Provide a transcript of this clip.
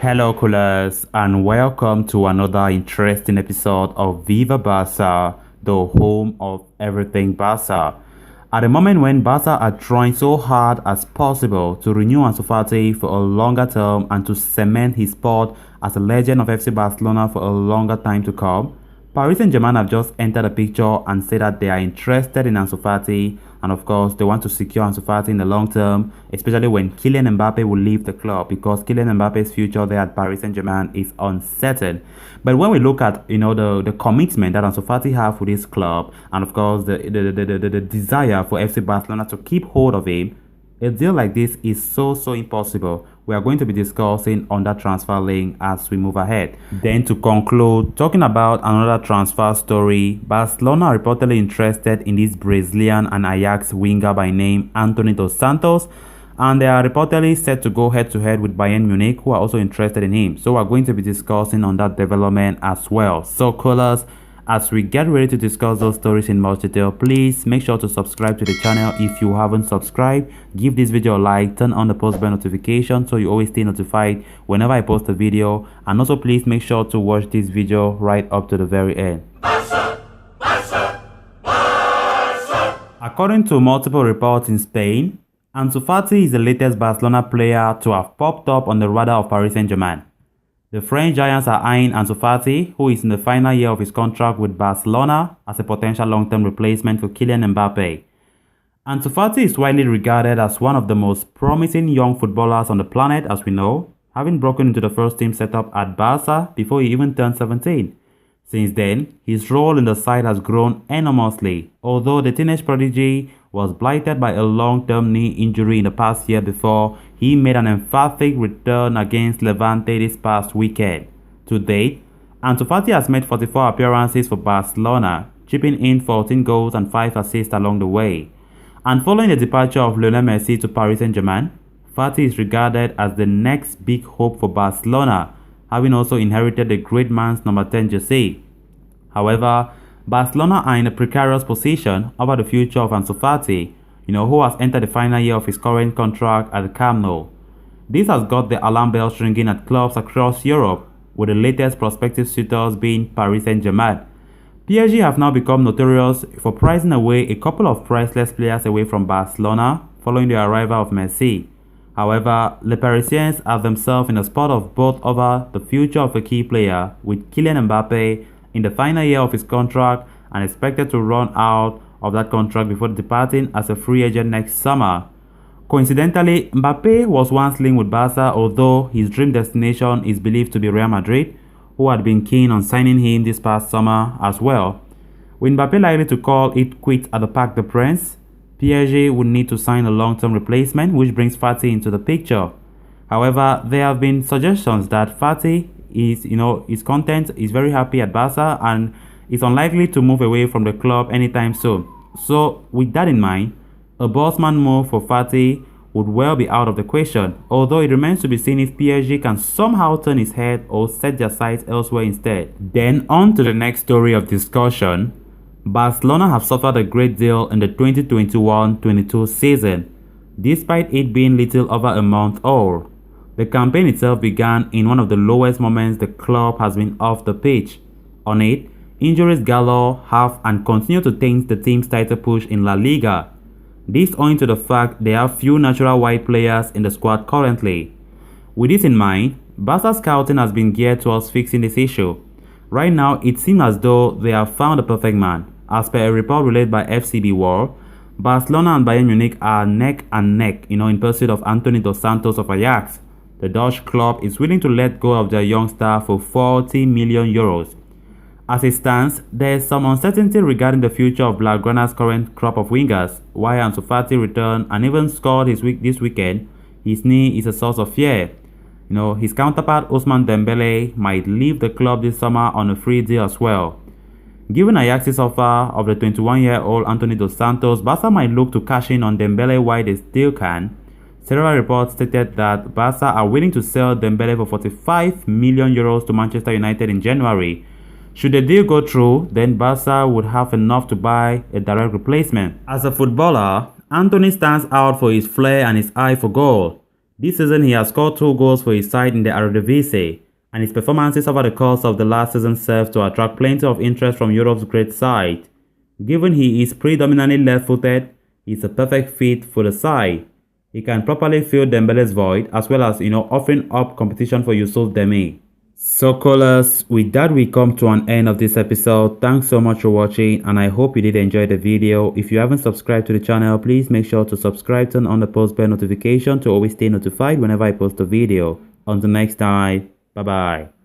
Hello, coolers, and welcome to another interesting episode of Viva Barca, the home of everything Barca. At the moment when Barca are trying so hard as possible to renew Ansu Fati for a longer term and to cement his spot as a legend of FC Barcelona for a longer time to come, Paris Saint-Germain have just entered the picture and said that they are interested in Ansu Fati, and of course they want to secure Ansu Fati in the long term, especially when Kylian Mbappe will leave the club, because Kylian Mbappe's future there at Paris Saint-Germain is uncertain. But when we look at the commitment that Ansu Fati have with his club, and of course the desire for FC Barcelona to keep hold of him, a deal like this is so impossible. We are going to be discussing on that transfer link as we move ahead. Then to conclude, talking about another transfer story, Barcelona are reportedly interested in this Brazilian and Ajax winger by name Antony Dos Santos, and they are reportedly set to go head to head with Bayern Munich, who are also interested in him. So we're going to be discussing on that development as well. So callers, as we get ready to discuss those stories in more detail, please make sure to subscribe to the channel if you haven't subscribed. Give this video a like, turn on the post bell notification so you always stay notified whenever I post a video, and also please make sure to watch this video right up to the very end. Barca, Barca, Barca. According to multiple reports in Spain, Ansu Fati is the latest Barcelona player to have popped up on the radar of Paris Saint-Germain. The French Giants are eyeing Ansu Fati, who is in the final year of his contract with Barcelona, as a potential long-term replacement for Kylian Mbappe. Ansu Fati is widely regarded as one of the most promising young footballers on the planet, as we know, having broken into the first team setup at Barca before he even turned 17. Since then, his role in the side has grown enormously, although the teenage prodigy was blighted by a long-term knee injury in the past year before he made an emphatic return against Levante this past weekend. To date, Ansu Fati has made 44 appearances for Barcelona, chipping in 14 goals and 5 assists along the way. And following the departure of Lionel Messi to Paris Saint-Germain, Fati is regarded as the next big hope for Barcelona, having also inherited the great man's number 10 jersey. However, Barcelona are in a precarious position over the future of Ansu Fati, who has entered the final year of his current contract at the Camp Nou. This has got the alarm bells ringing at clubs across Europe, with the latest prospective suitors being Paris Saint-Germain. PSG have now become notorious for pricing away a couple of priceless players away from Barcelona following the arrival of Messi. However, the Parisians are themselves in a spot of both over the future of a key player, with Kylian Mbappe in the final year of his contract and expected to run out of that contract before departing as a free agent next summer. Coincidentally, Mbappe was once linked with Barca, although his dream destination is believed to be Real Madrid, who had been keen on signing him this past summer as well. With Mbappe likely to call it quits at the Parc des Princes, PSG would need to sign a long-term replacement, which brings Fati into the picture. However, there have been suggestions that Fati is content, is very happy at Barca, and is unlikely to move away from the club anytime soon. So, with that in mind, a bossman move for Fati would well be out of the question, although it remains to be seen if PSG can somehow turn his head or set their sights elsewhere instead. Then on to the next story of discussion. Barcelona have suffered a great deal in the 2021-22 season, despite it being little over a month old. The campaign itself began in one of the lowest moments the club has been off the pitch. On it, injuries galore have and continue to taint the team's title push in La Liga. This owing to the fact there are few natural wide players in the squad currently. With this in mind, Barca scouting has been geared towards fixing this issue. Right now, it seems as though they have found the perfect man. As per a report relayed by FCB World, Barcelona and Bayern Munich are neck and neck, in pursuit of Antony Dos Santos of Ajax. The Dutch club is willing to let go of their young star for 40 million euros. As it stands, there is some uncertainty regarding the future of Blaugrana's current crop of wingers. While Ansu Fati returned and even scored this weekend, his knee is a source of fear. His counterpart Ousmane Dembele might leave the club this summer on a free deal as well. Given Ajax's offer of the 21-year-old Antony Dos Santos, Barca might look to cash in on Dembele while they still can. Several reports stated that Barca are willing to sell Dembele for 45 million euros to Manchester United in January. Should the deal go through, then Barca would have enough to buy a direct replacement. As a footballer, Antony stands out for his flair and his eye for goal. This season he has scored 2 goals for his side in the Eredivisie, and his performances over the course of the last season served to attract plenty of interest from Europe's great side. Given he is predominantly left-footed, he is a perfect fit for the side. He can properly fill Dembele's void as well as offering up competition for Yusuf Demi. So callers, with that we come to an end of this episode. Thanks so much for watching and I hope you did enjoy the video. If you haven't subscribed to the channel, please make sure to subscribe, turn on the post bell notification to always stay notified whenever I post a video. Until next time, bye bye.